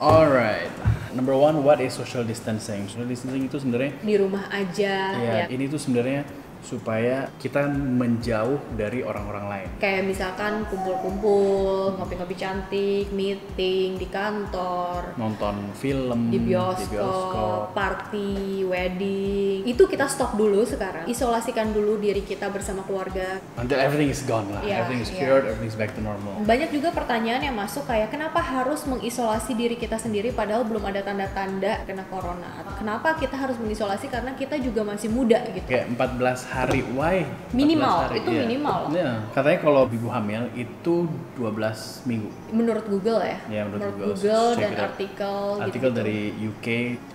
Alright, number one, what is social distancing? Social distancing itu sebenarnya Di rumah aja ya. ini tuh sebenarnya supaya kita menjauh dari orang-orang lain. Kayak misalkan kumpul-kumpul, ngopi-ngopi cantik, meeting di kantor, Nonton film di bioskop, party, wedding. Itu kita stop dulu sekarang. Isolasikan dulu diri kita bersama keluarga. until everything is gone lah. Iya, Everything is iya. cured, everything is back to normal. Banyak juga pertanyaan yang masuk kayak kenapa harus mengisolasi diri kita sendiri padahal belum ada tanda-tanda kena corona. Kenapa kita harus mengisolasi karena kita juga masih muda gitu. Kayak 14 hari, why? 14 Minimal, hari, itu iya. minimal. Iya. Katanya kalau ibu hamil itu 12 minggu. Menurut Google ya. Ya, menurut Google Google. dan Check it out. artikel gitu. Dari UK,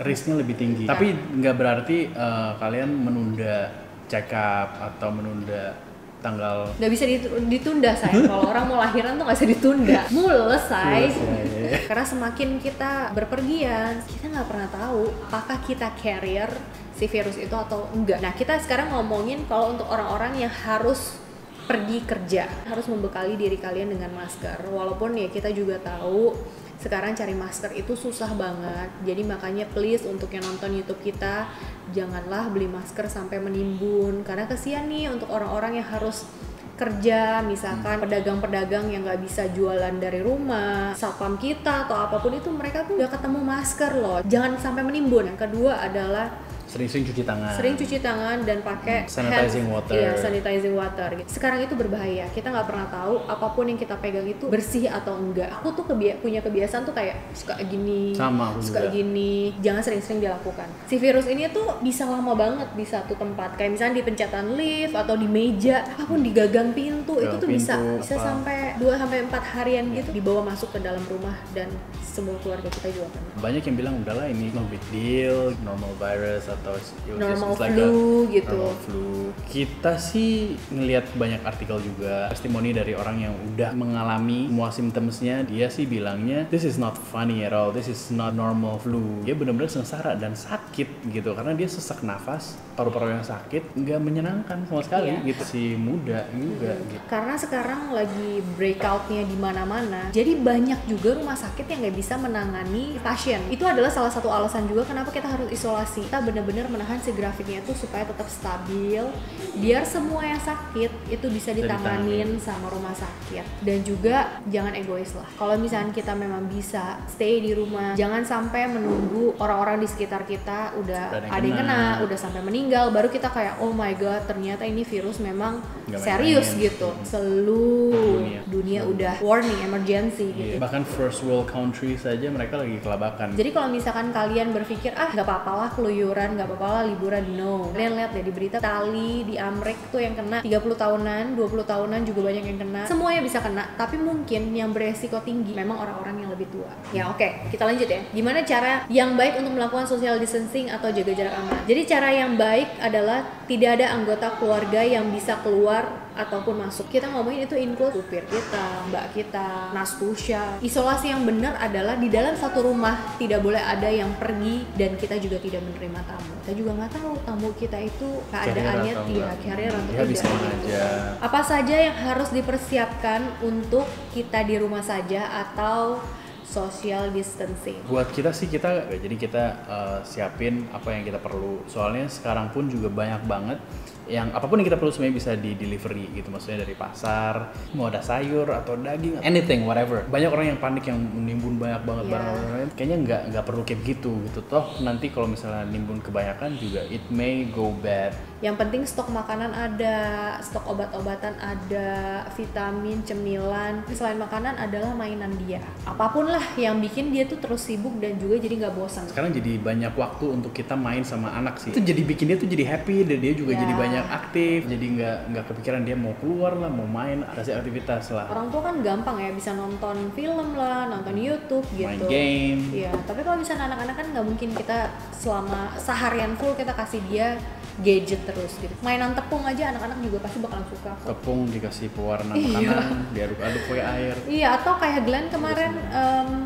risknya lebih tinggi. Tapi nggak berarti kalian menunda check up atau menunda tanggal. Nggak bisa ditunda sayang. Kalau orang mau lahiran tuh nggak bisa ditunda. Mulai say. Karena semakin kita berpergian, kita nggak pernah tahu apakah kita carrier si virus itu atau enggak. Nah kita sekarang ngomongin kalau untuk orang-orang yang harus pergi kerja, harus membekali diri kalian dengan masker. Walaupun ya kita juga tahu sekarang cari masker itu susah banget. Jadi makanya please untuk yang nonton YouTube kita, janganlah beli masker sampai menimbun. Karena kasihan nih untuk orang-orang yang harus kerja, misalkan pedagang-pedagang yang nggak bisa jualan dari rumah, satpam kita atau apapun itu, mereka tuh nggak ketemu masker loh. Jangan sampai menimbun. Yang kedua adalah Sering-sering cuci tangan. sering cuci tangan dan pakai Sanitizing water. Iya, sanitizing water gitu. Sekarang itu berbahaya. Kita nggak pernah tahu apapun yang kita pegang itu bersih atau enggak. Aku tuh punya kebiasaan tuh kayak suka gini, Sama, aku suka juga. gini. Jangan sering-sering dilakukan. Si virus ini tuh bisa lama banget di satu tempat. Kayak misalnya di pencetan lift atau di meja, apapun di gagang pintu, itu tuh bisa Pintu, apa. sampai 2-4 harian gitu dibawa masuk ke dalam rumah dan semua keluarga kita juga kena. Banyak yang bilang udahlah ini no big deal, normal virus atau Normal it's like flu a gitu. normal flu. Kita sih ngelihat banyak artikel juga, testimoni dari orang yang udah mengalami semua symptomsnya. Dia sih bilangnya this is not funny at all, this is not normal flu. Dia benar-benar sengsara dan sakit gitu karena dia sesak nafas, paru-paru yang sakit, nggak menyenangkan sama sekali Iya. gitu. Si muda juga gitu. Karena sekarang lagi breakoutnya di mana-mana, jadi banyak juga rumah sakit yang nggak bisa menangani pasien. Itu adalah salah satu alasan juga kenapa kita harus isolasi. Kita benar-benar menahan si grafiknya itu supaya tetap stabil, biar semua yang sakit itu bisa ditanganin sama rumah sakit. Dan juga jangan egois lah. Kalau misalnya kita memang bisa stay di rumah, jangan sampai menunggu orang-orang di sekitar kita udah ada yang kena, udah sampai meninggal, baru kita kayak oh my god ternyata ini virus memang Nggak serius main-main. gitu. Seluruh dunia Seluruh. udah warning, emergency gitu. Iya. Bahkan first world country saja mereka lagi kelabakan. Jadi kalau misalkan kalian berpikir nggak apa-apa lah keluyuran, nggak apa-apa lah liburan, no. Kalian lihat deh di berita Itali, di Amerika tuh yang kena 30 tahunan, 20 tahunan juga banyak yang kena. Semuanya bisa kena, tapi mungkin yang beresiko tinggi memang orang-orang yang lebih tua. Ya oke, kita lanjut ya. Gimana cara yang baik untuk melakukan social distancing atau jaga jarak aman? Jadi cara yang baik adalah tidak ada anggota keluarga yang bisa keluar ataupun masuk. Kita ngomongin itu include supir kita, mbak kita, nastusya. Isolasi yang benar adalah di dalam satu rumah tidak boleh ada yang pergi dan kita juga tidak menerima tamu. Kita juga nggak tahu tamu kita itu keadaannya carrier atau dia habis tidak. kemana aja. Apa saja yang harus dipersiapkan untuk kita di rumah saja atau social distancing? Buat kita sih jadi kita siapin apa yang kita perlu. Soalnya sekarang pun juga banyak banget yang apapun yang kita perlu sebenarnya bisa di delivery gitu, maksudnya dari pasar, mau ada sayur atau daging, anything, whatever. Banyak orang yang panik yang menimbun banyak banget barang-barang. Kayaknya nggak perlu kayak gitu. Toh nanti kalau misalnya nimbun kebanyakan juga it may go bad. Yang penting stok makanan ada, stok obat-obatan ada, vitamin, cemilan. Selain makanan adalah mainan dia. Apapun lah yang bikin dia tuh terus sibuk dan juga jadi nggak bosan. Sekarang jadi banyak waktu untuk kita main sama anak sih. Itu jadi bikin dia tuh jadi happy dan dia juga jadi banyak aktif. Jadi nggak kepikiran dia mau keluar lah, mau main, kasih aktivitas lah. Orang tua kan gampang ya bisa nonton film lah, nonton YouTube gitu. Main game. Iya, tapi kalau misalnya anak-anak kan nggak mungkin kita selama seharian full kita kasih dia gadget terus gitu. Mainan tepung aja anak-anak juga pasti bakalan suka kok. Tepung dikasih pewarna makanan, diaduk-aduk pakai air. Iya, atau kayak Glenn kemarin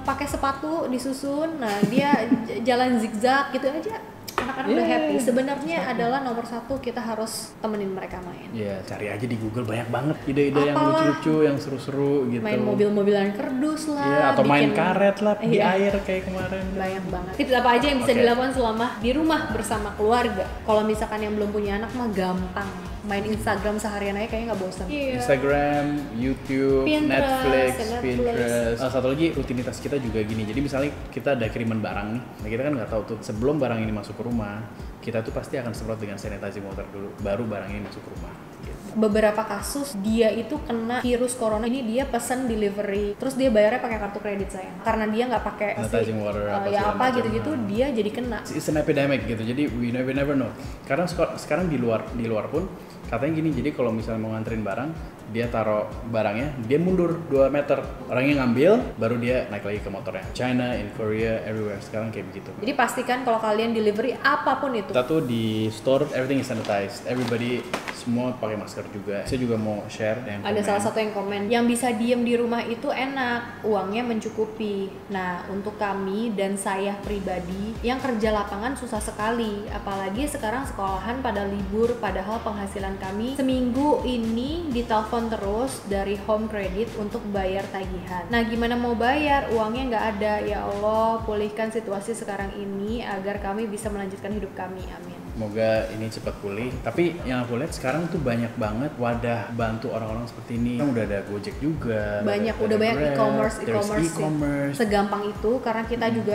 pakai sepatu disusun, nah dia jalan zigzag gitu aja. anak-anak udah happy. Sebenarnya adalah nomor satu kita harus temenin mereka main. Iya, cari aja di Google banyak banget ide-ide yang Apalah. lucu-lucu, yang seru-seru gitu. Main mobil-mobilan kerdus lah. Iya, atau main bikin- karet lah di Iya. air kayak kemarin. Banyak banget. Tips apa aja yang bisa Oke. dilakukan selama di rumah bersama keluarga? Kalau misalkan yang belum punya anak mah gampang. Main Instagram seharian aja kayaknya nggak bosan. Instagram, YouTube, Pinterest, Netflix, Pinterest. Satu lagi rutinitas kita juga gini. Jadi misalnya kita ada kiriman barang nih, nah kita kan nggak tahu tuh sebelum barang ini masuk ke rumah, kita tuh pasti akan semprot dengan sanitizing water dulu, baru barang ini masuk ke rumah. Gitu. Beberapa kasus dia itu kena virus corona ini, dia pesan delivery terus dia bayarnya pakai kartu kredit saya karena dia nggak pakai Sanitizing water apa ya segala apa macam. gitu-gitu, dia jadi kena. It's an epidemic gitu. Jadi we never know. Karena sekarang di luar pun katanya gini. Jadi kalau misalnya mau nganterin barang, dia taruh barangnya, dia mundur 2 meter. Orangnya ngambil, baru dia naik lagi ke motornya. China, in Korea, everywhere sekarang kayak begitu. Jadi pastikan kalau kalian delivery apapun itu. Kita tuh di store everything is sanitized. Everybody semua pakai masker juga. Saya juga mau share yang Ada komen. salah satu yang komen, yang bisa diem di rumah itu enak, uangnya mencukupi. Nah, untuk kami dan saya pribadi yang kerja lapangan susah sekali. Apalagi sekarang sekolahan pada libur, padahal penghasilan kami seminggu ini ditelepon terus dari home credit untuk bayar tagihan. Nah, gimana mau bayar? Uangnya nggak ada. Ya Allah, pulihkan situasi sekarang ini agar kami bisa melanjutkan hidup kami. Amin. Semoga ini cepat pulih. Tapi yang aku lihat sekarang tuh banyak banget wadah bantu orang-orang seperti ini. Kan udah ada Gojek juga. Banyak, ada udah banyak Grab, e-commerce there's sih. e-commerce. Segampang itu karena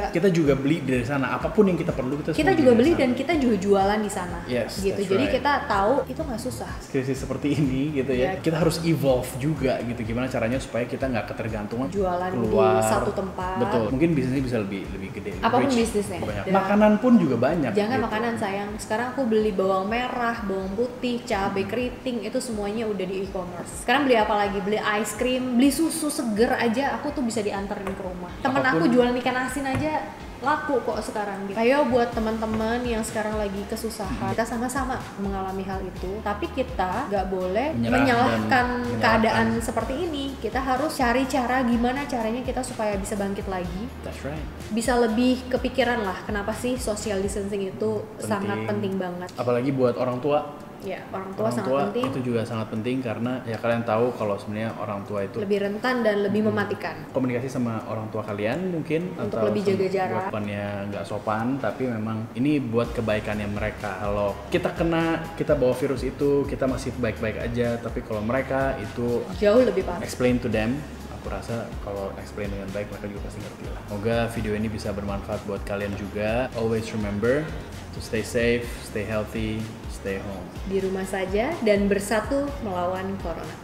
kita juga beli dari sana. Apapun yang kita perlu kita semua juga dari beli sana. dan kita juga jualan di sana. Yes, gitu. that's Jadi right. kita tahu itu nggak susah. Krisis seperti ini gitu ya. Ya. Kita harus evolve juga gitu. Gimana caranya supaya kita nggak ketergantungan Jualan keluar. di satu tempat. Betul. Mungkin bisnisnya bisa lebih gede. lebih Apapun rich. bisnisnya. Banyak. Dan- Makanan pun juga banyak. Jangan gitu. makanan sayang. Sekarang aku beli bawang merah, bawang putih, cabai keriting itu semuanya udah di e-commerce. Sekarang beli apa lagi? Beli ice cream, beli susu seger aja aku tuh bisa diantarin ke rumah. Temen Apapun. aku jualan ikan asin aja laku kok sekarang gitu. Ayo buat teman-teman yang sekarang lagi kesusahan, kita sama-sama mengalami hal itu, tapi kita nggak boleh menyalahkan keadaan seperti ini. Kita harus cari cara gimana caranya kita supaya bisa bangkit lagi, That's right. bisa lebih kepikiran lah kenapa sih social distancing itu sangat penting banget. Apalagi buat orang tua. Ya, orang tua Orang sangat tua penting, itu juga sangat penting karena ya kalian tahu kalau sebenarnya orang tua itu lebih rentan dan lebih mematikan. komunikasi sama orang tua kalian mungkin Untuk atau lebih jaga jarak. bukannya nggak sopan, tapi memang ini buat kebaikannya mereka. Kalau kita kena, kita bawa virus itu, kita masih baik-baik aja, tapi kalau mereka itu Jauh lebih parah. explain to them. Aku rasa kalau explain dengan baik mereka juga pasti ngerti lah. Semoga video ini bisa bermanfaat buat kalian juga. Always remember to stay safe, stay healthy, stay home. Di rumah saja dan bersatu melawan corona.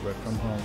Work from home.